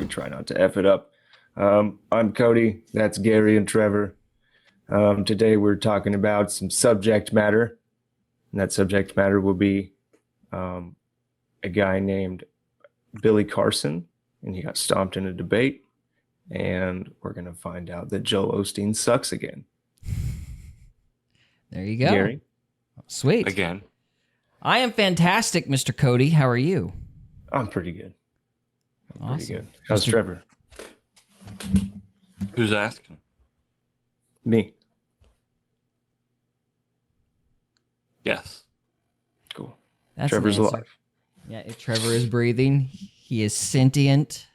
really try not to F it up. I'm Cody. That's Gary and Trevor. Today we're talking about some subject matter. And that subject matter will be a guy named Billy Carson, and he got stomped in a debate. And we're going to find out that Joel Osteen sucks again. There you go. Gary? Sweet. Again. I am fantastic, Mr. Cody. How are you? I'm pretty good. Awesome. Pretty good. How's Mr. Trevor? Who's asking? Me. Yes. Cool. That's Trevor's an answer. alive. Yeah, if Trevor is breathing. He is sentient.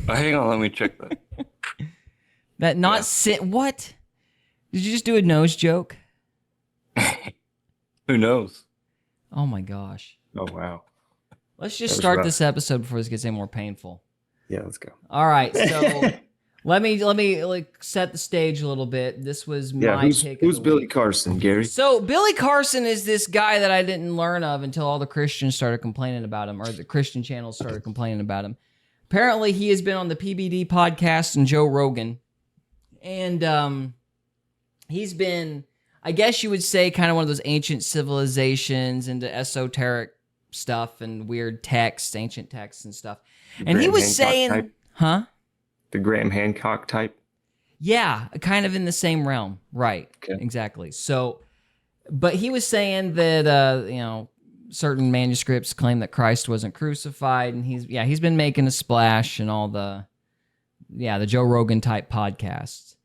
Hang on, let me check that. That not what? Did you just do a nose joke? Who knows? Oh my gosh. Oh, wow. Let's just That was start rough. this episode before this gets any more painful. Yeah, let's go. All right, so let me like set the stage a little bit. This was Yeah, my pick. who's of the Billy week. Carson, Gary? So Billy Carson is this guy that I didn't learn of until all the Christians started complaining about him, or the Christian channels started complaining about him. Apparently, he has been on the PBD podcast and Joe Rogan, and he's been, I guess you would say, kind of one of those ancient civilizations into esoteric stuff and weird texts, ancient texts and stuff. And he Graham was Hancock saying, type? huh? The Graham Hancock type? Yeah, kind of in the same realm. Right. Okay. Exactly. So, but he was saying that, certain manuscripts claim that Christ wasn't crucified, and he's been making a splash in all the Joe Rogan type podcasts.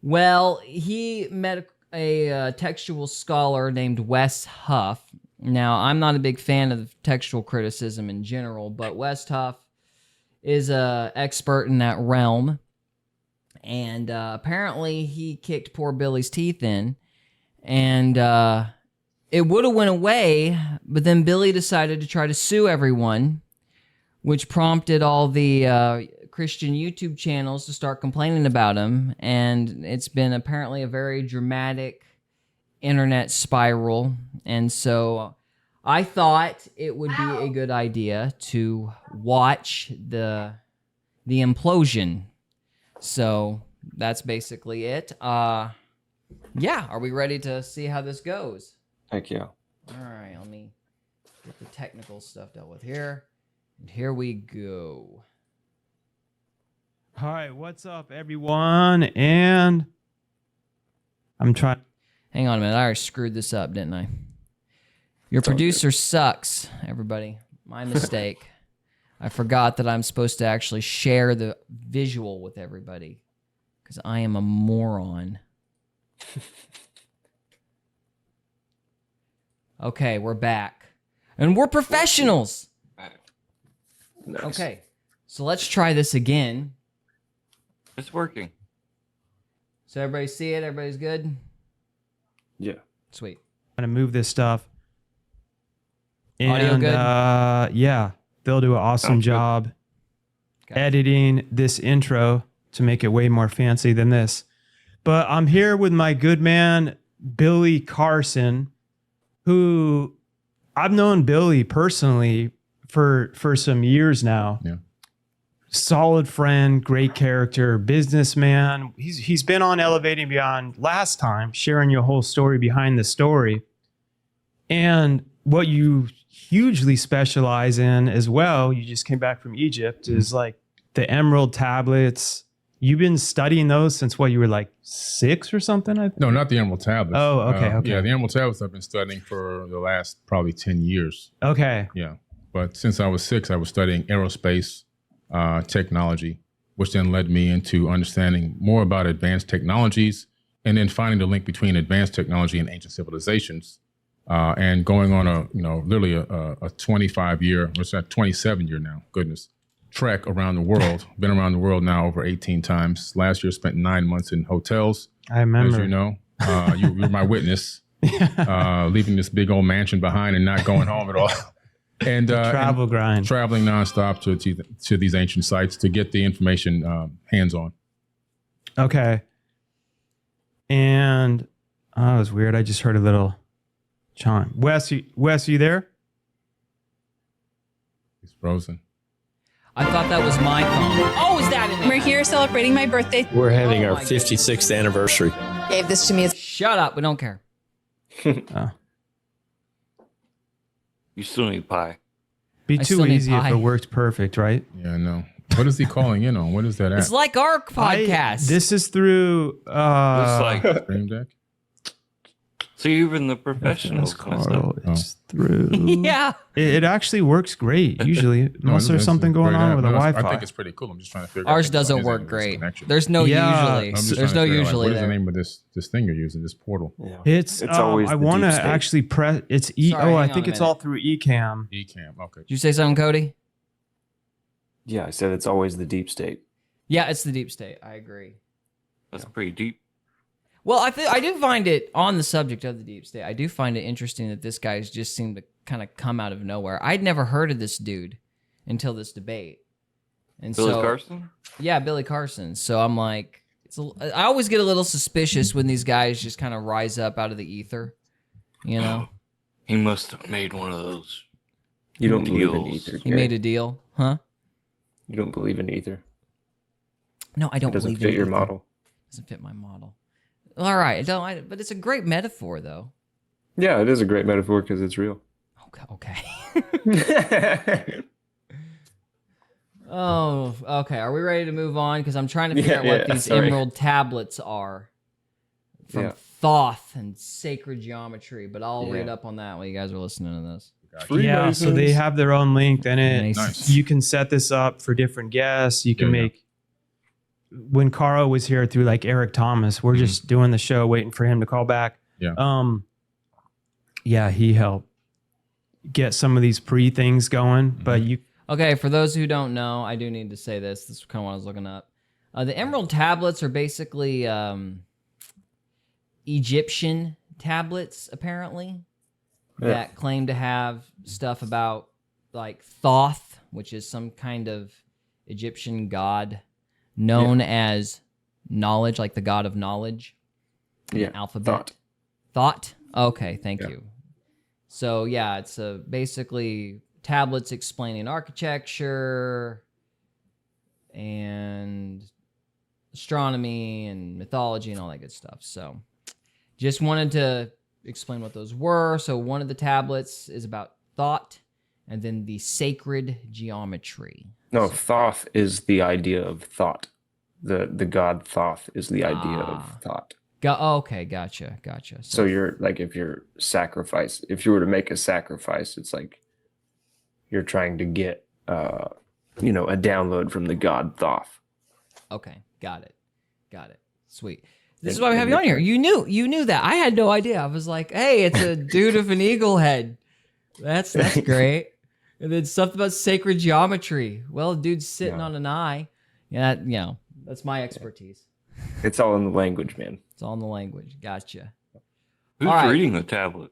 Well, he met a textual scholar named Wes Huff. Now, I'm not a big fan of textual criticism in general, but Wes Huff is a expert in that realm, and apparently he kicked poor Billy's teeth in, and it would have went away, but then Billy decided to try to sue everyone, which prompted all the Christian YouTube channels to start complaining about him, and it's been apparently a very dramatic internet spiral, and so I thought it would be a good idea to watch the implosion. So that's basically it. Are we ready to see how this goes? Heck yeah. All right, let me get the technical stuff dealt with here. And here we go. Hi, what's up, everyone? And I'm trying. Hang on a minute. I already screwed this up, didn't I? Your producer sucks, everybody. My mistake. I forgot that I'm supposed to actually share the visual with everybody because I am a moron. Okay, we're back. And we're professionals. Nice. Okay, so let's try this again. It's working. So everybody see it? Everybody's good? Yeah. Sweet. To move this stuff. Audio good? Yeah, they'll do an awesome Sounds good. job Okay. editing this intro to make it way more fancy than this. But I'm here with my good man, Billy Carson, who I've known Billy personally for some years now. Yeah. Solid friend, great character, businessman. He's been on Elevating Beyond last time, sharing your whole story behind the story. And what you hugely specialize in as well, you just came back from Egypt, is like the emerald tablets. You've been studying those since what, you were like 6 or something? I think? No, not the Emerald Tablets. Oh, okay, okay. Yeah, the Emerald Tablets I've been studying for the last probably 10 years. Okay. Yeah. But since I was 6, I was studying aerospace technology, which then led me into understanding more about advanced technologies and then finding the link between advanced technology and ancient civilizations. And going on literally a 25-year, what's that, 27-year now, goodness, trek around the world. Been around the world now over 18 times. Last year, spent 9 months in hotels. I remember. As you know, you were my witness, leaving this big old mansion behind and not going home at all. And Travel grind. traveling nonstop to these ancient sites to get the information hands-on. Okay. And that was weird. I just heard a little chime. Wes, you there? He's frozen. I thought that was my phone. Oh, is that in there? We're here celebrating my birthday. We're having Oh our my 56th anniversary. Gave this to me as Shut up. We don't care. You still need pie. Be I still too need easy if pie. it worked perfect, right? Yeah, I know. What is he calling in on? What is that It's at? like our podcast. This is through It's like, Stream Deck? see, even the professionals Yes, messed Carl, up. it's through. yeah. It actually works great usually, No, unless there's it's something a going great on app. with the No, Wi-Fi. I think it's pretty cool. I'm just trying to figure out. Ours if doesn't there's work any great. disconnection. There's no Yeah. usually. I'm just There's trying no to figure out, like, usually what is the there. name of this thing you're using, this portal? Yeah. It's always I the want to deep state. actually press. It's Sorry, I hang on think a it's all minute. through Ecamm. Ecamm. Okay. Did you say something, Cody? Yeah, I said it's always the deep state. Yeah, it's the deep state. I agree. That's pretty deep. Well, I do find it, on the subject of the deep state, I do find it interesting that this guy's just seemed to kind of come out of nowhere. I'd never heard of this dude until this debate. And Billy so, Carson? Yeah, Billy Carson. So I'm like, I always get a little suspicious when these guys just kind of rise up out of the ether, you know? He must have made one of those. You don't believe in Deals. ether. He made a deal, huh? You don't believe in ether. No, I don't It doesn't believe fit in your ether. model. Doesn't fit my model. All right, but it's a great metaphor, though. Yeah, it is a great metaphor because it's real. Okay. Oh, okay. Are we ready to move on? Because I'm trying to figure out what these sorry. emerald tablets are from Yeah. Thoth and sacred geometry. But I'll Yeah. read up on that while you guys are listening to this. Yeah, so they have their own link. Then Nice. you can set this up for different guests. You can Yeah, yeah. make. When Carl was here through like Eric Thomas, we're just doing the show, waiting for him to call back. Yeah. Yeah, he helped get some of these pre things going, but you. Okay, for those who don't know, I do need to say this. This is kind of what I was looking up. The emerald tablets are basically Egyptian tablets, apparently, that claim to have stuff about like Thoth, which is some kind of Egyptian god known as knowledge, like the god of knowledge. Yeah, Alphabet. Thought. Okay, thank Yeah. you. So yeah, it's basically tablets explaining architecture and astronomy and mythology and all that good stuff. So just wanted to explain what those were. So one of the tablets is about thought, and then the sacred geometry. No, Thoth is the idea of thought. The god Thoth is the idea of thought. Okay, gotcha. So you're like, if you were to make a sacrifice, it's like you're trying to get a download from the god Thoth. Okay, got it. Sweet. This is why we have you on here. You knew that. I had no idea. I was like, hey, it's a dude with an eagle head. That's great. And then something about sacred geometry. Well, dude's sitting on an eye. Yeah, that's my expertise. It's all in the language, man. It's all in the language. Gotcha. Who's All right. reading the tablet?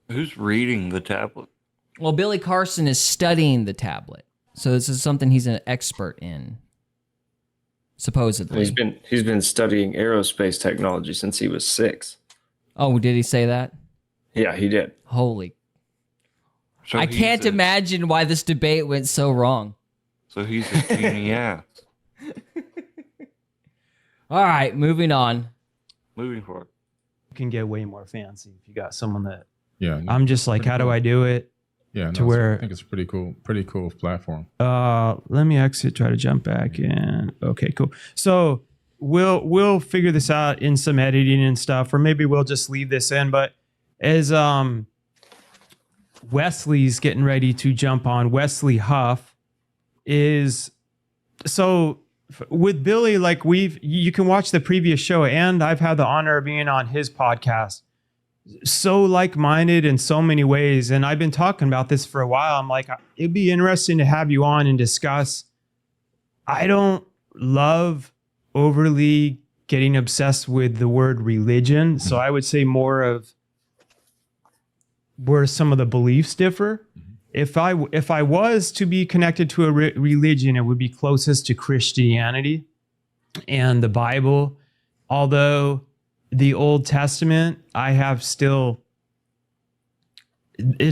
Who's reading the tablet? Well, Billy Carson is studying the tablet. So this is something he's an expert in. Supposedly. He's been studying aerospace technology since he was 6. Oh, did he say that? Yeah, he did. Holy. So I he's can't imagine why this debate went so wrong. So he's a genius. All right, moving on. Moving forward. You can get way more fancy if you got someone that Yeah. I'm just like, how do I do it? Yeah. to where- I think it's a pretty cool platform. Let me exit, try to jump back in. Okay, cool. So we'll figure this out in some editing and stuff, or maybe we'll just leave this in. But as Wesley's getting ready to jump on, Wesley Huff is with Billy, like you can watch the previous show, and I've had the honor of being on his podcast. So like-minded in so many ways, and I've been talking about this for a while. I'm like, it'd be interesting to have you on and discuss. I don't love overly getting obsessed with the word religion, so I would say more of where some of the beliefs differ. If I was to be connected to a religion, it would be closest to Christianity and the Bible. Although the Old Testament, it's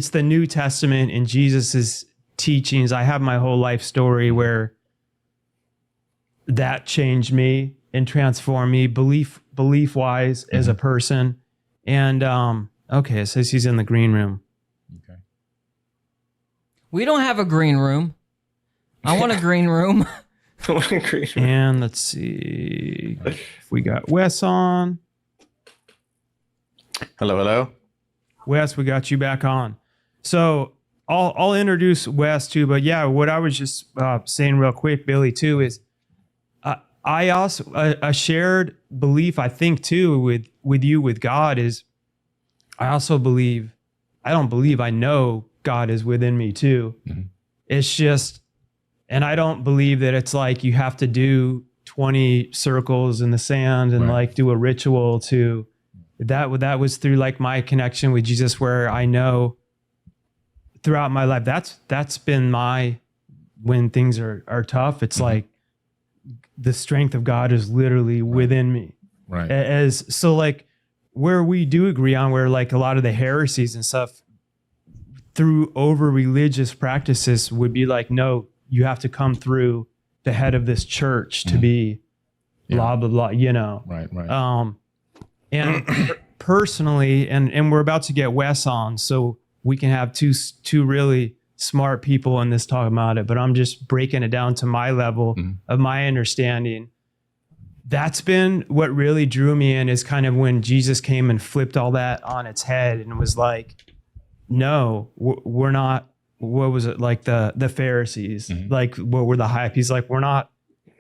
the New Testament, and Jesus is teachings. I have my whole life story where that changed me and transformed me belief wise as a person. And okay, it says he's in the green room. Okay. We don't have a green room. I want a green room. And let's see if we got Wes on. Hello. Wes, we got you back on. So I'll introduce Wes too, but yeah, what I was just saying real quick, Billy, too, is I also a shared belief, I think, too, with you, with God, is I also believe, I know God is within me too. Mm-hmm. It's just, and I don't believe that it's like you have to do 20 circles in the sand and Right. like do a ritual to that was through like my connection with Jesus, where I know throughout my life, that's been my, when things are tough, it's like the strength of God is literally within me. Right. As so, like, where we do agree on, where like a lot of the heresies and stuff through over religious practices would be like, no, you have to come through the head of this church to be blah blah blah, you know. Right. Right. And personally, and we're about to get Wes on, so we can have two really smart people in this talk about it, but I'm just breaking it down to my level of my understanding. That's been what really drew me in, is kind of when Jesus came and flipped all that on its head and was like, no, we're not, what was it, like the Pharisees, like what were the hype? He's like, we're not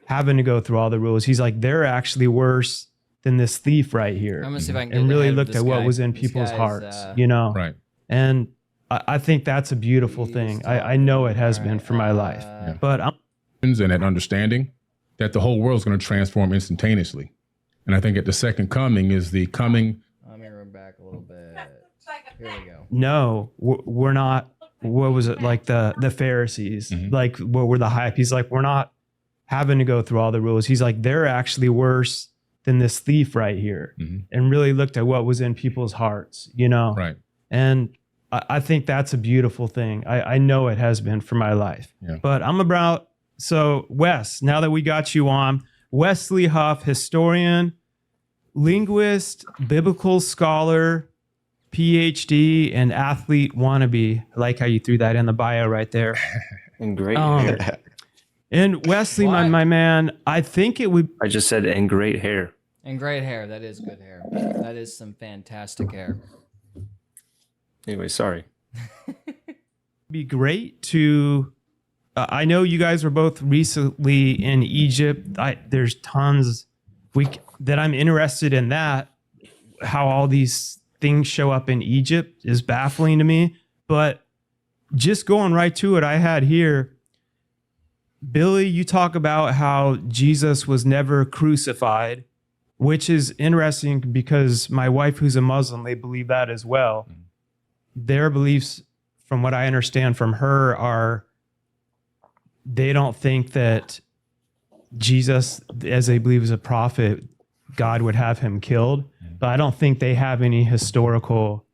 having to go through all the rules. He's like, they're actually worse than this thief right here. I'm gonna see if I can get And the really head of looked this at what guy. was in This people's guy's, hearts, you know? Right. And I think that's a beautiful thing. I know it has been for my life, but I'm And that understanding that the whole world is going to transform instantaneously. And I think at the second coming is the coming. Let me run back a little bit. Here we go. no, we're not. What was it, like the Pharisees? Like what were the hype? He's like, we're not having to go through all the rules. He's like, they're actually worse than this thief right here. And really looked at what was in people's hearts, you know? Right. And I think that's a beautiful thing. I know it has been for my life. Yeah. But so Wes, now that we got you on, Wesley Huff, historian, linguist, biblical scholar, PhD, and athlete wannabe. I like how you threw that in the bio right there. And great Um, hair. And Wesley, What? my man, I think it would I just said, and great hair. And great hair. That is good hair. That is some fantastic hair. Anyway, sorry. be great to I know you guys were both recently in Egypt. There's tons that I'm interested in, that how all these things show up in Egypt is baffling to me. But just going right to it, I had here, Billy, you talk about how Jesus was never crucified, which is interesting because my wife, who's a Muslim, they believe that as well. Their beliefs, from what I understand from her, are they don't think that Jesus, as they believe is a prophet, God would have him killed. But I don't think they have any historical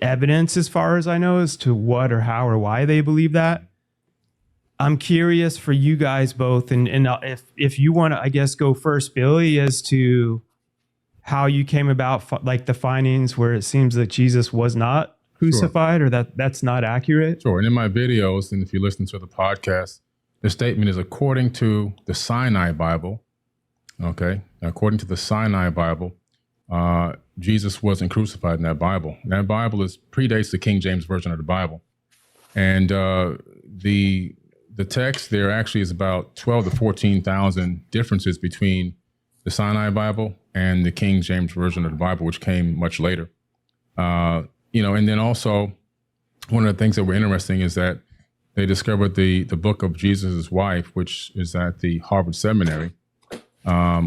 evidence, as far as I know, as to what or how or why they believe that. I'm curious for you guys both, and if you want to, I guess, go first, Billy, as to how you came about, like the findings where it seems that Jesus was not crucified, or that's not accurate. Sure. And in my videos, and if you listen to the podcast, the statement is according to the Sinai Bible. Okay. According to the Sinai Bible, Jesus wasn't crucified in that Bible. And that Bible predates the King James Version of the Bible. And the text there actually is about 12 to 14,000 differences between the Sinai Bible and the King James Version of the Bible, which came much later. And then also one of the things that were interesting is that they discovered the book of Jesus' wife, which is at the Harvard Seminary,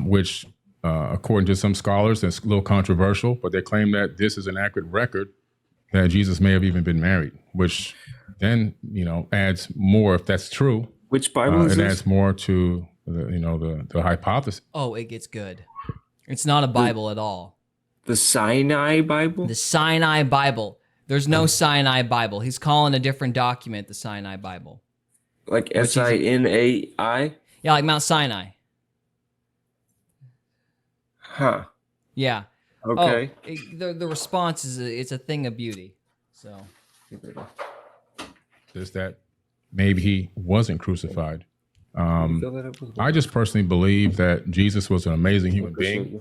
which according to some scholars, it's a little controversial, but they claim that this is an accurate record that Jesus may have even been married, which then, adds more, if that's true. Which Bible is it this? adds more to the hypothesis. Oh, it gets good. It's not a Bible at all. The Sinai Bible? The Sinai Bible. There's no Sinai Bible. He's calling a different document the Sinai Bible. Like Which is- Sinai? Yeah, like Mount Sinai. Huh. Yeah. Okay. Oh, the response is it's a thing of beauty. So Is that maybe he wasn't crucified. Fill that up with I just personally believe that Jesus was an amazing human being.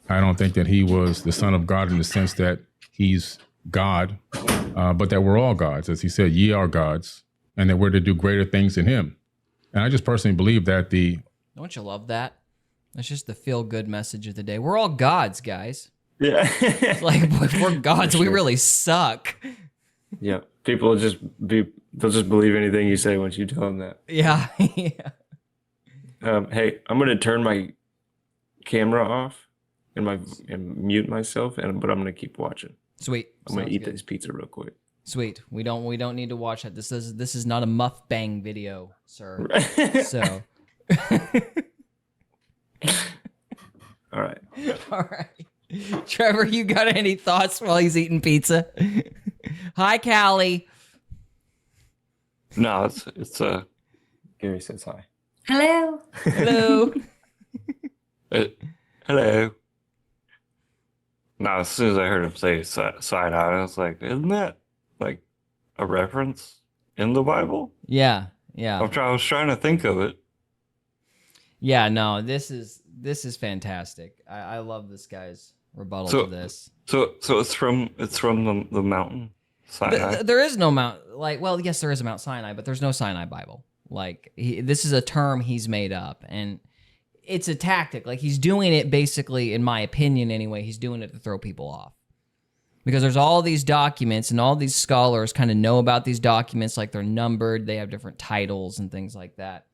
I don't think that he was the Son of God in the sense that he's God, but that we're all gods. As he said, ye are gods, and that we're to do greater things than him. And I just personally believe that don't you love that? That's just the feel-good message of the day. We're all gods, guys. Yeah. It's like, if we're gods, we really suck. Yeah. People will they'll just believe anything you say once you tell them that. Yeah. Yeah. Hey, I'm gonna turn my camera off and mute myself, but I'm gonna keep watching. Sweet. I'm gonna Sounds eat good. this pizza real quick. Sweet. We don't need to watch that. This is not a mukbang video, sir. So. All right. All right. Trevor, you got any thoughts while he's eating pizza? Hi, Callie. No, it's Gary says hi. Hello. Hello. hello. No, as soon as I heard him say Sinai, I was like, isn't that like a reference in the Bible? Yeah. Yeah. I was trying to think of it. Yeah. No, this is fantastic. I love this guy's rebuttal to this. So it's from the mountain Sinai. There is no Mount. Like, well, yes, there is a Mount Sinai, but there's no Sinai Bible. Like, this is a term he's made up, and it's a tactic. Like, he's doing it basically, in my opinion anyway, he's doing it to throw people off. Because there's all these documents, and all these scholars kind of know about these documents, like they're numbered, they have different titles and things like that.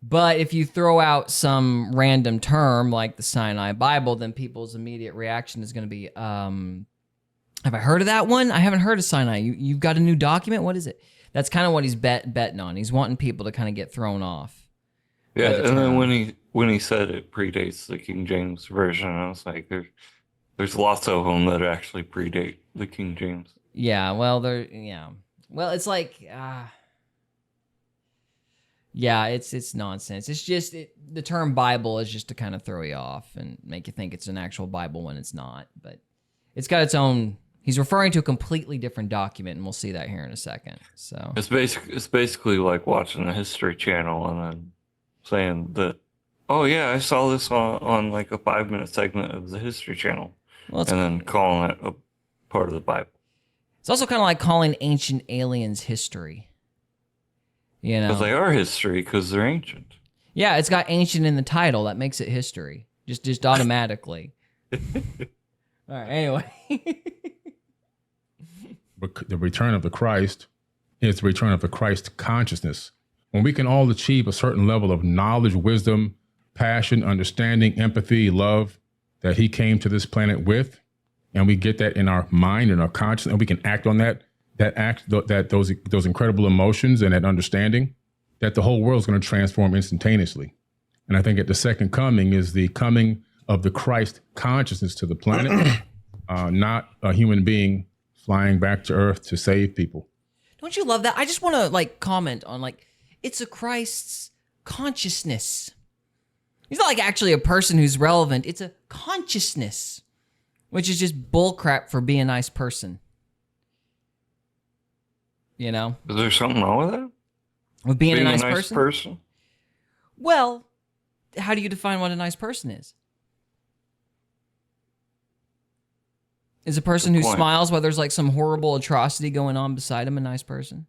But if you throw out some random term like the Sinai Bible, then people's immediate reaction is going to be, have I heard of that one? I haven't heard of Sinai. You've got a new document? What is it? That's kind of what he's betting on. He's wanting people to kind of get thrown off. Yeah, the and then term. when he said it predates the King James version, I was like, there's lots of them that actually predate the King James. Yeah, well, well, it's like, yeah, it's nonsense. It's just the term Bible is just to kind of throw you off and make you think it's an actual Bible when it's not. But it's got its own. He's referring to a completely different document, and we'll see that here in a second. So It's basically like watching the History Channel and then saying that, oh yeah, I saw this on like a 5-minute segment of the History Channel, well, and then calling it a part of the Bible. it's also kind of like calling ancient aliens history. You know, Because they are history because they're ancient. yeah, it's got ancient in the title. That makes it history, just automatically. All right. Anyway. the return of the Christ is the return of the Christ consciousness. When we can all achieve a certain level of knowledge, wisdom, passion, understanding, empathy, love that he came to this planet with, and we get that in our mind and our consciousness, and we can act on those incredible emotions and that understanding, that the whole world is going to transform instantaneously. And I think that the second coming is the coming of the Christ consciousness to the planet, not a human being flying back to Earth to save people. Don't you love that? I just want to comment on it's a Christ's consciousness. He's not actually a person who's relevant. It's a consciousness, which is just bullcrap for being a nice person. You know, Is there something wrong with that? with being Being a nice person. Well, how do you define what a nice person is? Is a person who Good point. smiles while there's some horrible atrocity going on beside him a nice person?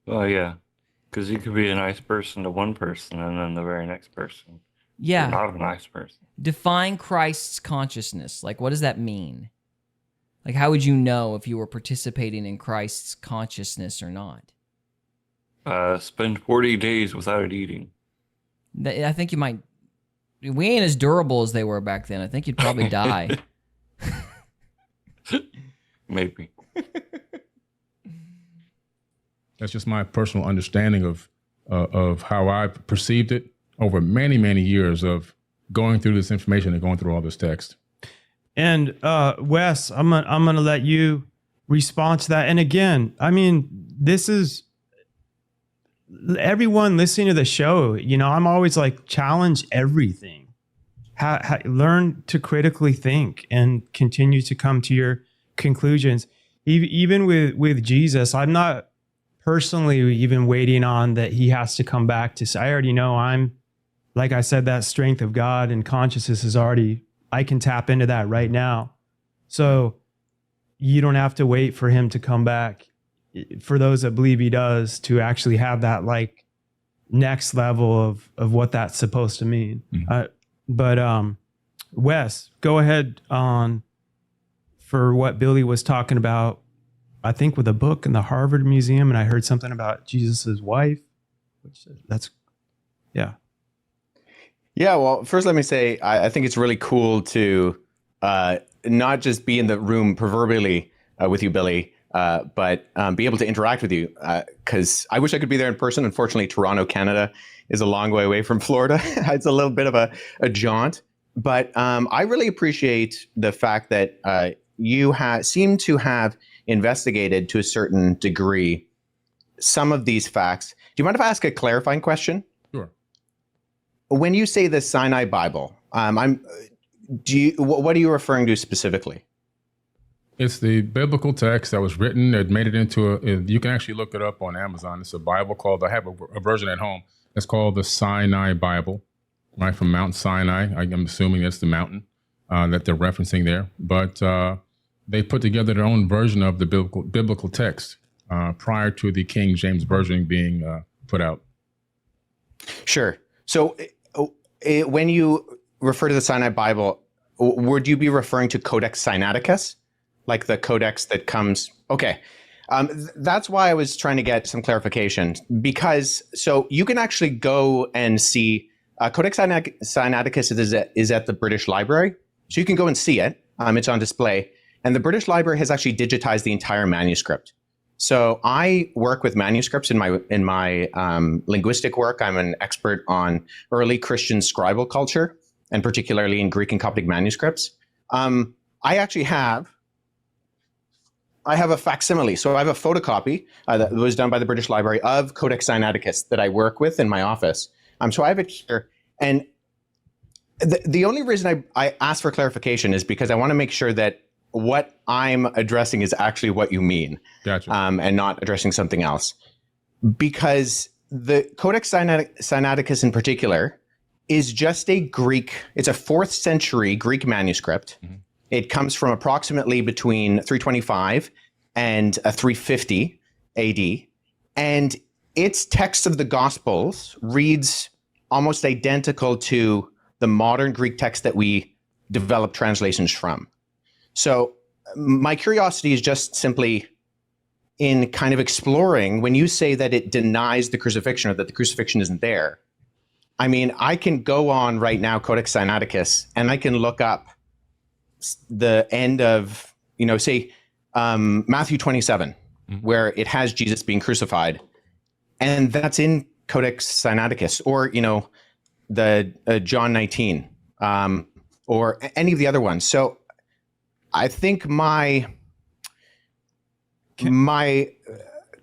Oh yeah, because you could be a nice person to one person, and then the very next person, Yeah. you're not a nice person. Define Christ's consciousness. What does that mean? How would you know if you were participating in Christ's consciousness or not? Spend 40 days without eating. I think you might. We ain't as durable as they were back then. I think you'd probably die. Maybe. That's just my personal understanding of how I perceived it over many, many years of going through this information and going through all this text. And Wes, I'm gonna let you respond to that. And again, I mean, this is everyone listening to the show. You know, I'm always like, challenge everything. Learn to critically think and continue to come to your conclusions. Even with Jesus, I'm not personally even waiting on that he has to come back to say, I already know I'm, like I said, that strength of God and consciousness is already, I can tap into that right now. So you don't have to wait for him to come back. For those that believe he does, to actually have that like next level of what that's supposed to mean. Mm-hmm. But Wes, go ahead on for what Billy was talking about, I think with a book in the Harvard Museum, and I heard something about Jesus's wife, which that's, yeah. Yeah, well, first let me say, I think it's really cool to not just be in the room proverbially with you, Billy, but be able to interact with you, because I wish I could be there in person. Unfortunately, Toronto, Canada is a long way away from Florida. It's a little bit of a jaunt. But I really appreciate the fact that you seem to have investigated to a certain degree some of these facts. Do you mind if I ask a clarifying question? Sure. When you say the Sinai Bible, what are you referring to specifically? It's the biblical text that was written. It made it into you can actually look it up on Amazon. It's a Bible called, I have a version at home. It's called the Sinai Bible, right, from Mount Sinai. I'm assuming that's the mountain that they're referencing there. But they put together their own version of the biblical text prior to the King James Version being put out. Sure. So when you refer to the Sinai Bible, would you be referring to Codex Sinaiticus? Like the codex that comes? Okay. That's why I was trying to get some clarification, because so you can actually go and see Codex Sinaiticus is at the British Library. So you can go and see it. It's on display. And the British Library has actually digitized the entire manuscript. So I work with manuscripts in my linguistic work. I'm an expert on early Christian scribal culture, and particularly in Greek and Coptic manuscripts. I actually have a facsimile. So I have a photocopy that was done by the British Library of Codex Sinaiticus that I work with in my office. So I have it here. And the only reason I asked for clarification is because I want to make sure that what I'm addressing is actually what you mean. Gotcha. And not addressing something else. Because the Codex Sinaiticus in particular is just it's a 4th century Greek manuscript. Mm-hmm. It comes from approximately between 325 and 350 AD. And its text of the Gospels reads almost identical to the modern Greek text that we develop translations from. So my curiosity is just simply in kind of exploring, when you say that it denies the crucifixion or that the crucifixion isn't there, I mean, I can go on right now, Codex Sinaiticus, and I can look up the end of, say, Matthew 27, where it has Jesus being crucified. And that's in Codex Sinaiticus, or, the John 19, or any of the other ones. So I think my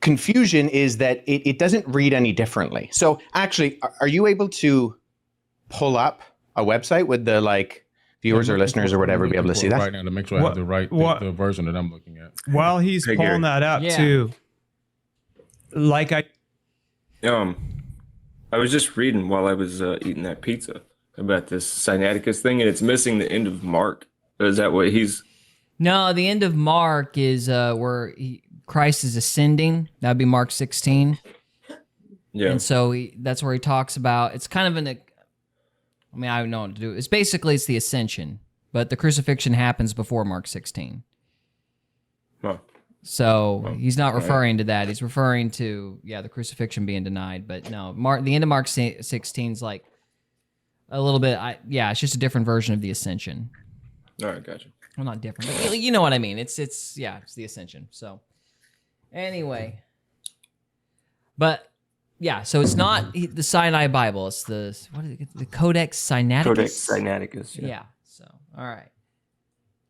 confusion is that it doesn't read any differently. So actually, are you able to pull up a website with the viewers or listeners or whatever be able to see that? Right now to make sure I have the version that I'm looking at. While he's pulling that up too, I was just reading while I was eating that pizza about this Sinaiticus thing, and it's missing the end of Mark. Is that what he's? No, the end of Mark is where Christ is ascending. That'd be Mark 16. Yeah. And so that's where he talks about, it's kind of I don't know what to do. It's the ascension, but the crucifixion happens before Mark 16. Huh. So he's not referring to that. He's referring to, the crucifixion being denied. But no, the end of Mark 16 is like a little bit, it's just a different version of the ascension. All right, gotcha. Well, not different, but you know what I mean. It's the ascension. So anyway, but so it's not the Sinai Bible. It's the Codex Sinaiticus. Codex Sinaiticus. Yeah. So all right.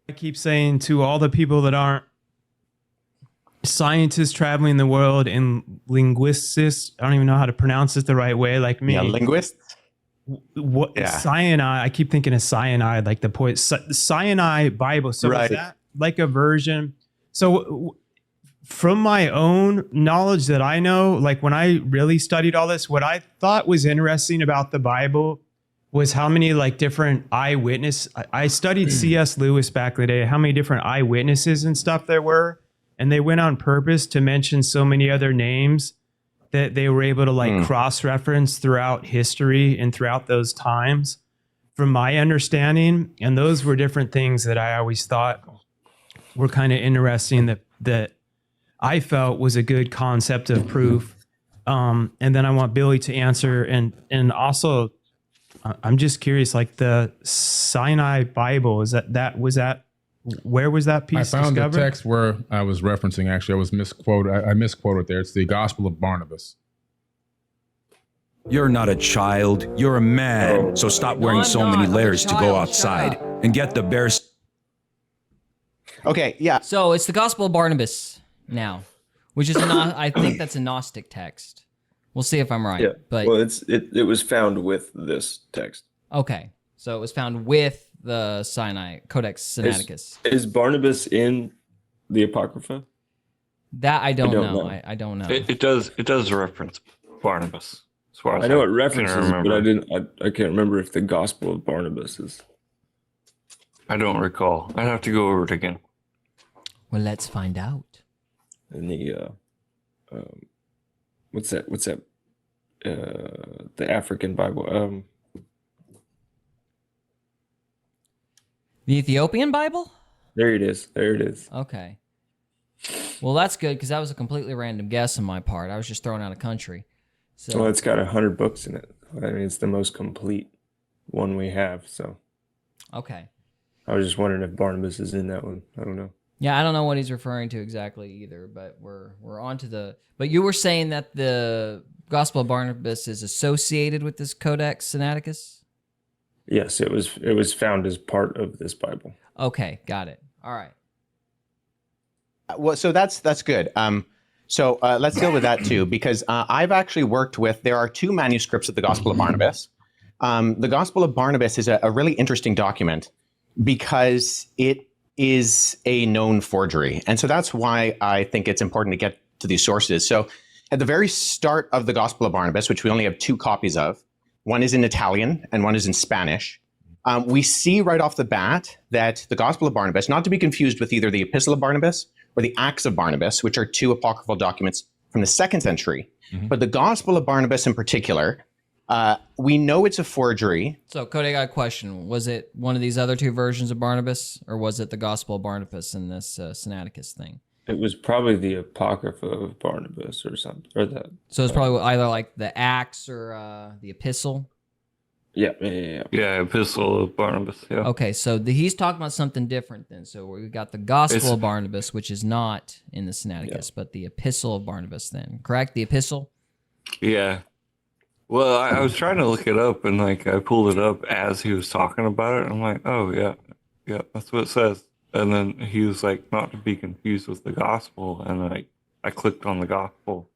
I keep saying to all the people that aren't scientists traveling the world and linguists. I don't even know how to pronounce it the right way, like me. Yeah, linguists. What Yeah. cyanide? I keep thinking of cyanide, like the Sinai Bible. So Right. is that like a version? So from my own knowledge that I know, like when I really studied all this, what I thought was interesting about the Bible was how many like different eyewitness. I studied C.S. Lewis back in the day. How many different eyewitnesses and stuff there were, and they went on purpose to mention so many other names that they were able to like cross-reference throughout history and throughout those times, from my understanding. And those were different things that I always thought were kind of interesting that I felt was a good concept of proof. And then I want Billy to answer, and also I'm just curious, like the Sinai Bible, where was that piece I found discovered? the text where I was referencing. Actually, I was misquoted. I misquoted there. It's the Gospel of Barnabas. You're not a child, you're a man. So stop wearing I'm so not. many I'm a layers to child. go Shut outside up. and get the bare. Okay, yeah. So it's the Gospel of Barnabas now, which is I think that's a Gnostic text. We'll see if I'm right. Yeah. But Well, it was found with this text. okay, so it was found with the Sinai Codex Sinaiticus. Is Barnabas in the Apocrypha? That I don't don't know. know. I don't know. It does reference Barnabas. As far as I know it can references, but remember. I can't remember if the Gospel of Barnabas is. I don't recall. I'd have to go over it again. Well, let's find out. In the what's that the African Bible, The Ethiopian Bible? there it is Okay. Well, that's good because that was a completely random guess on my part. I was just throwing out a country. So Well, it's got 100 books in it. I mean, it's the most complete one we have, so okay. I was just wondering if Barnabas is in that one. I don't know. Yeah, I don't know what he's referring to exactly either, but we're on to the. But you were saying that the Gospel of Barnabas is associated with this Codex Sinaiticus? Yes, it was found as part of this Bible. Okay, got it. All right. Well, so that's good. So let's deal with that too, because I've actually worked with. There are two manuscripts of the Gospel of Barnabas. The Gospel of Barnabas is a really interesting document because it is a known forgery, and so that's why I think it's important to get to these sources. So, at the very start of the Gospel of Barnabas, which we only have two copies of, one is in Italian and one is in Spanish. We see right off the bat that the Gospel of Barnabas, not to be confused with either the Epistle of Barnabas or the Acts of Barnabas, which are two apocryphal documents from the 2nd century, but the Gospel of Barnabas in particular, we know it's a forgery. So, Cody, I got a question. Was it one of these other two versions of Barnabas, or was it the Gospel of Barnabas in this Sinaiticus thing? It was probably the Apocrypha of Barnabas or something, or that. So it's probably either like the Acts or the Epistle. Yeah. Yeah, Epistle of Barnabas. Yeah. Okay, so he's talking about something different then. So we got the Gospel It's- of Barnabas, which is not in the Sinaiticus, but the Epistle of Barnabas then, correct? The Epistle? Yeah. Well, I was trying to look it up, and like I pulled it up as he was talking about it. And I'm like, oh yeah, that's what it says. And then he was like, not to be confused with the Gospel. And I clicked on the Gospel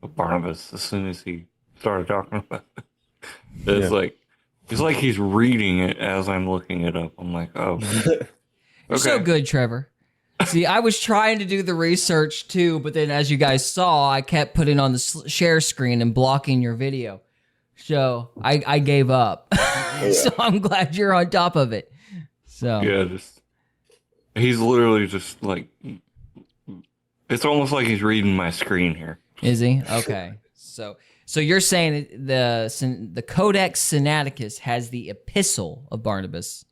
of Barnabas as soon as he started talking about it. It's like he's reading it as I'm looking it up. I'm like, oh, You're so good, Trevor. See, I was trying to do the research too, but then as you guys saw, I kept putting on the share screen and blocking your video. So I gave up. So I'm glad you're on top of it. So Yeah, he's literally just like, it's almost like he's reading my screen here. is he? Okay. So you're saying the Codex Sinaiticus has the Epistle of Barnabas,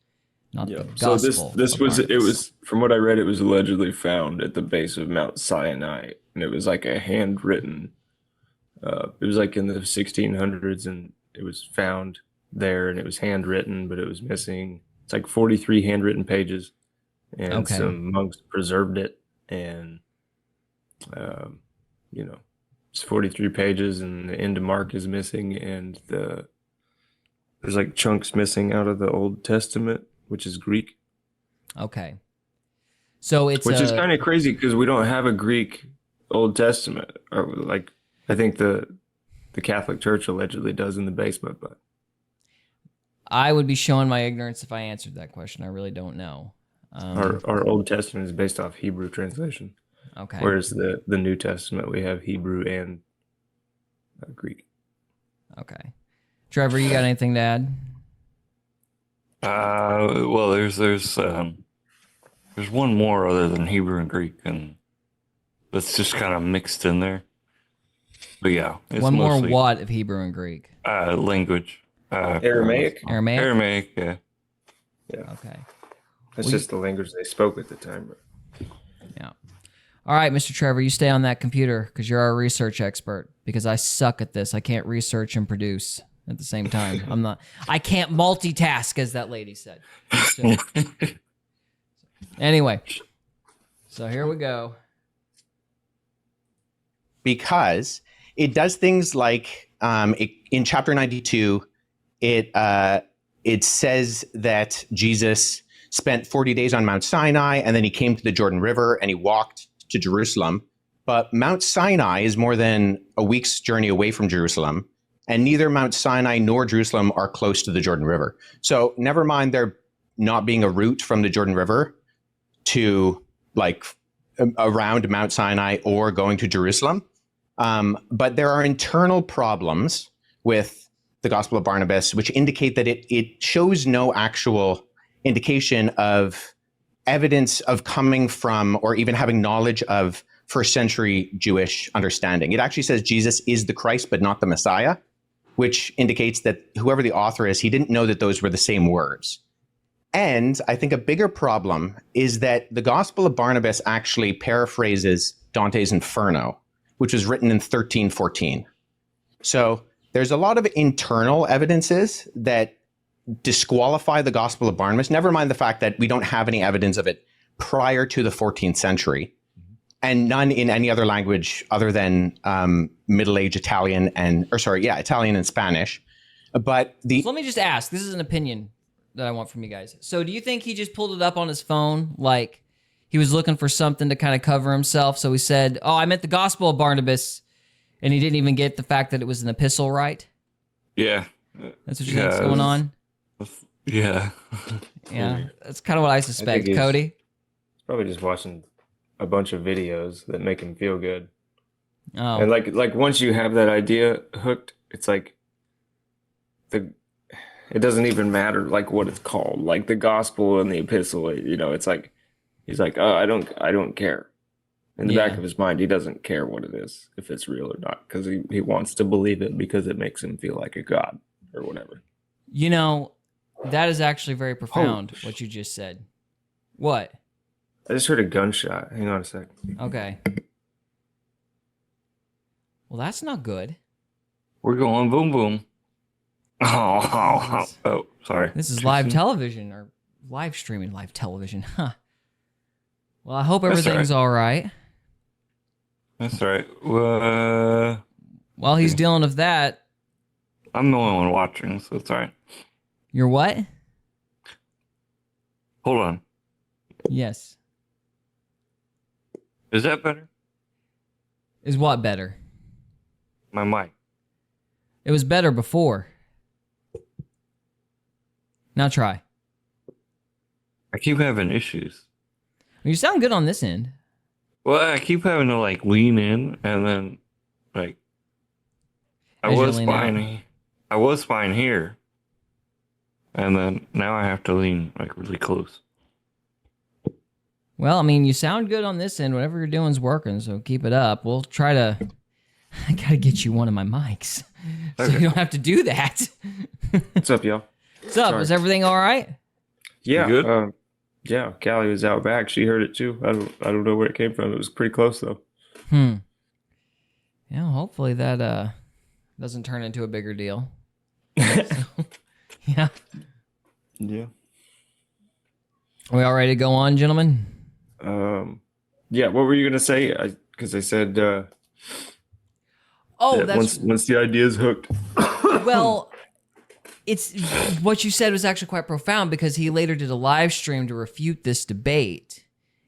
not the So Gospel. this of was Barnabas. from what I read, it was allegedly found at the base of Mount Sinai, and it was like a handwritten. It was like in the 1600s, and it was found there, and it was handwritten, but it was missing. It's like 43 handwritten pages, and Okay. some monks preserved it, and it's 43 pages, and the end of Mark is missing, and there's like chunks missing out of the Old Testament, which is Greek. Okay. So it's Which is kind of crazy because we don't have a Greek Old Testament, or like I think the Catholic Church allegedly does in the basement, but I would be showing my ignorance if I answered that question. I really don't know. our Old Testament is based off Hebrew translation, Okay. whereas the New Testament we have Hebrew and Greek. Okay. Trevor, you got anything to add? Well, there's one more other than Hebrew and Greek, and that's just kind of mixed in there. But yeah, it's One more mostly, what of Hebrew and Greek? language. Aramaic. Aramaic? Aramaic, yeah. Yeah, Okay. that's just the language they spoke at the time. But Yeah. All right, Mr. Trevor, you stay on that computer because you're our research expert. Because I suck at this. I can't research and produce at the same time. I can't multitask, as that lady said. So, anyway, so here we go. Because it does things like in chapter 92, it says that Jesus spent 40 days on Mount Sinai, and then he came to the Jordan River and he walked to Jerusalem. But Mount Sinai is more than a week's journey away from Jerusalem, and neither Mount Sinai nor Jerusalem are close to the Jordan River. So never mind there not being a route from the Jordan River to like around Mount Sinai or going to Jerusalem. But there are internal problems with the Gospel of Barnabas, which indicate that it shows no actual indication of evidence of coming from or even having knowledge of first century Jewish understanding. It actually says Jesus is the Christ, but not the Messiah, which indicates that whoever the author is, he didn't know that those were the same words. And I think a bigger problem is that the Gospel of Barnabas actually paraphrases Dante's Inferno, which was written in 1314. So there's a lot of internal evidences that disqualify the Gospel of Barnabas, never mind the fact that we don't have any evidence of it prior to the 14th century, and none in any other language other than Middle Age Italian Italian and Spanish. But So let me just ask, this is an opinion that I want from you guys. So do you think he just pulled it up on his phone, like he was looking for something to kind of cover himself, so he said, oh, I meant the Gospel of Barnabas, and he didn't even get the fact that it was an epistle, right? Yeah. That's what you think's going on? Yeah. Yeah, that's kind of what I suspect. he's- Cody? he's probably just watching a bunch of videos that make him feel good. Oh, And like once you have that idea hooked, it's like it doesn't even matter like what it's called, like the gospel and the epistle. It's like he's like, oh, I don't care. In the back Yeah. of his mind, he doesn't care what it is, if it's real or not, because he wants to believe it because it makes him feel like a god or whatever. you know, that is actually very profound, what you just said. What? I just heard a gunshot. Hang on a sec. Okay. Well, that's not good. We're going boom boom. Oh, sorry. This is Too live soon? television or live streaming live television. Huh. Well, I hope That's everything's all right. That's right. While he's dealing with that, I'm the only one watching, so it's all right. you're what? Hold on. Yes. Is that better? Is what better? My mic. It was better before. Now try. I keep having issues. You sound good on this end. Well, I keep having to like lean in, and then like I As you was lean out. fine. I was fine here, and then now I have to lean like really close. Well, I mean, you sound good on this end. Whatever you're doing is working, so keep it up. We'll try to... I gotta get you one of my mics, so you don't have to do that. What's up, y'all? What's up? Sorry. Is everything all right? Yeah. You good? Yeah. Callie was out back. She heard it too. I don't know where it came from. It was pretty close though. Yeah, hopefully that doesn't turn into a bigger deal. Yeah. Yeah. Are we all ready to go on, gentlemen? Yeah. What were you gonna say? Because I said Oh, that that's once the idea is hooked. well. It's what you said was actually quite profound because he later did a live stream to refute this debate,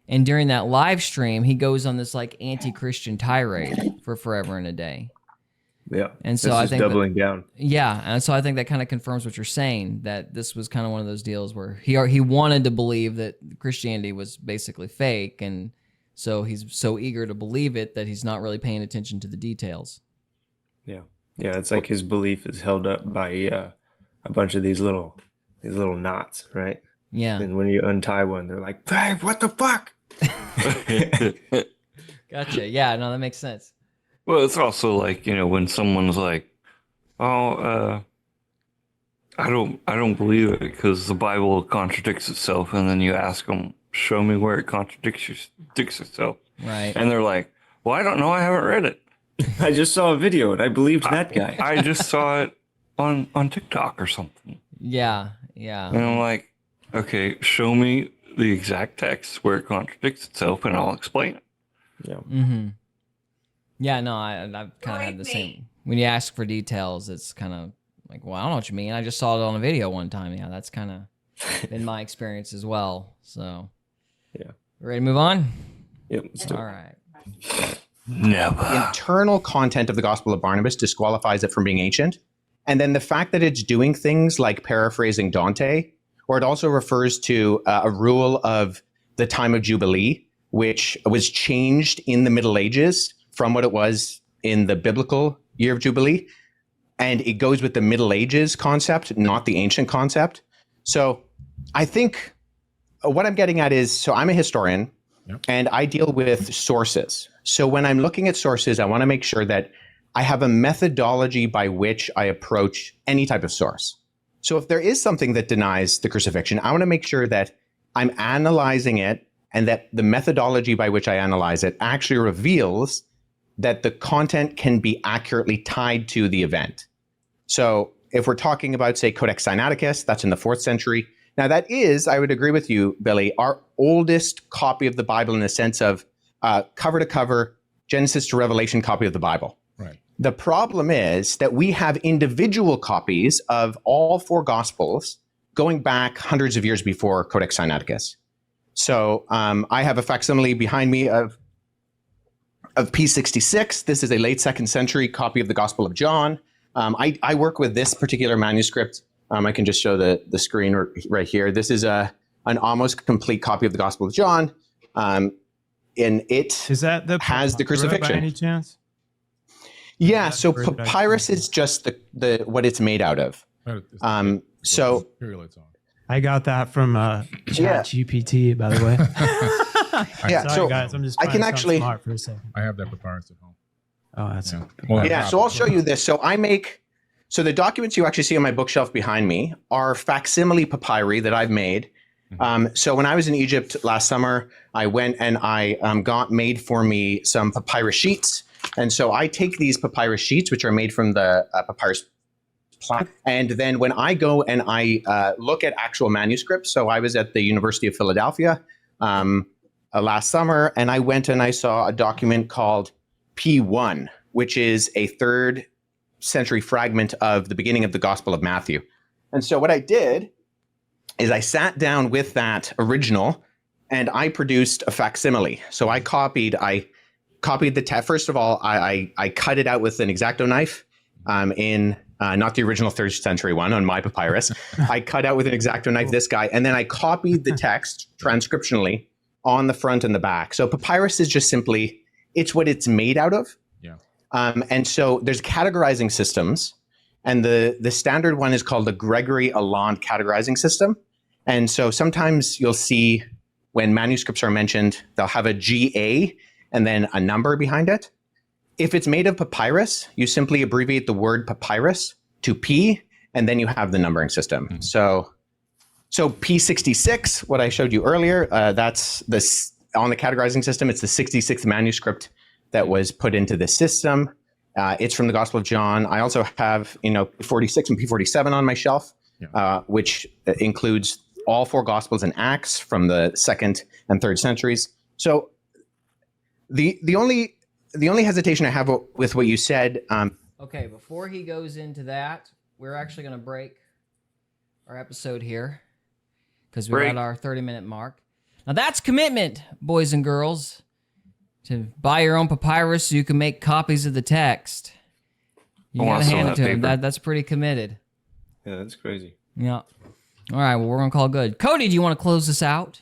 And during that live stream, he goes on this like anti-Christian tirade for forever and a day. Yeah. And so This I is think doubling down. Yeah, and so I think that kind of confirms what you're saying, that this was kind of one of those deals where he wanted to believe that Christianity was basically fake, and so he's so eager to believe it that he's not really paying attention to the details. Yeah. Yeah. It's like his belief is held up by a bunch of these little knots, right? Yeah. And when you untie one, they're like, "Hey, what the fuck?" Gotcha. Yeah, no, that makes sense. Well, it's also like, when someone's like, "Oh, I don't believe it because the Bible contradicts itself," and then you ask them, "Show me where it contradicts itself," Right. and they're like, "Well, I don't know. I haven't read it. I just saw a video and I believed that guy. I just saw it on TikTok or something." Yeah, yeah. And I'm like, "Okay, show me the exact text where it contradicts itself, and I'll explain it." Yeah. Mm-hmm. Yeah, no, I've kind of had the same. When you ask for details, it's kind of like, well, I don't know what you mean. I just saw it on a video one time. Yeah, that's kind of been my experience as well. So, Yeah. Ready to move on? Yep. Let's do it. All right. Never. Internal content of the Gospel of Barnabas disqualifies it from being ancient. And then the fact that it's doing things like paraphrasing Dante, or it also refers to a rule of the time of Jubilee, which was changed in the Middle Ages from what it was in the biblical year of Jubilee. And it goes with the Middle Ages concept, not the ancient concept. So I think what I'm getting at is, so I'm a historian. Yep. And I deal with sources. So when I'm looking at sources, I want to make sure that I have a methodology by which I approach any type of source. So if there is something that denies the crucifixion, I want to make sure that I'm analyzing it and that the methodology by which I analyze it actually reveals that the content can be accurately tied to the event. So if we're talking about, say, Codex Sinaiticus, that's in the 4th century. Now that is, I would agree with you, Billy, our oldest copy of the Bible in the sense of cover to cover, Genesis to Revelation copy of the Bible. Right. The problem is that we have individual copies of all 4 Gospels going back hundreds of years before Codex Sinaiticus. So I have a facsimile behind me of P66. This is a late 2nd century copy of the Gospel of John. I work with this particular manuscript. I can just show the screen right here. This is an almost complete copy of the Gospel of John. And it Is that the has the papyrus crucifixion. by any chance? Yeah, Is that so where did I papyrus see is just the what it's made out of. So Imperial it's on. I got that from Yeah. ChatGPT, by the way. yeah, Sorry, so guys. I'm just I trying can to sound actually- smart for a second. I have that papyrus at home. Oh, that's Yeah. Well, yeah, I- so I'll show you this. So so the documents you actually see on my bookshelf behind me are facsimile papyri that I've made. So when I was in Egypt last summer, I went and I got made for me some papyrus sheets. And so I take these papyrus sheets, which are made from the papyrus plant. And then when I go and I look at actual manuscripts, so I was at the University of Philadelphia last summer, and I went and I saw a document called P1, which is a 3rd century fragment of the beginning of the Gospel of Matthew. And so what I did is I sat down with that original and I produced a facsimile. So I copied the text. First of all, I cut it out with an X-Acto knife in not the original 3rd century one on my papyrus. I cut out with an X-Acto knife this guy, and then I copied the text transcriptionally on the front and the back. So papyrus is just simply, it's what it's made out of. Yeah. And so there's categorizing systems, and the standard one is called the Gregory Alland categorizing system. And so sometimes you'll see when manuscripts are mentioned, they'll have a GA and then a number behind it. If it's made of papyrus, you simply abbreviate the word papyrus to P, and then you have the numbering system. Mm-hmm. So P66, what I showed you earlier, that's this on the categorizing system. It's the 66th manuscript that was put into the system. It's from the Gospel of John. I also have 46 and P47 on my shelf, which includes all 4 Gospels and Acts from the 2nd and 3rd centuries. So the only hesitation I have with what you said. Okay, before he goes into that, we're actually going to break our episode here because we're Break. at our 30-minute mark. Now that's commitment, boys and girls. To buy your own papyrus so you can make copies of the text. You I want gotta some of hand it that to him. paper. That's pretty committed. Yeah, that's crazy. Yeah. All right, well, we're gonna call it good. Cody, do you want to close this out?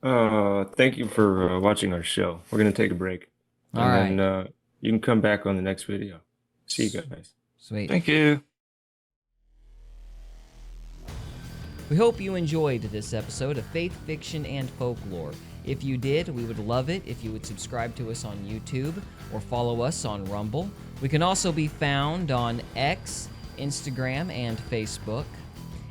Thank you for watching our show. We're gonna take a break. All right. And then you can come back on the next video. See you guys. Sweet. Thank you. We hope you enjoyed this episode of Faith, Fiction, and Folklore. If you did, we would love it if you would subscribe to us on YouTube or follow us on Rumble. We can also be found on X, Instagram, and Facebook.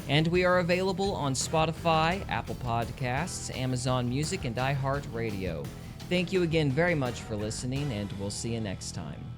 And we are available on Spotify, Apple Podcasts, Amazon Music, and iHeartRadio. Thank you again very much for listening, and we'll see you next time.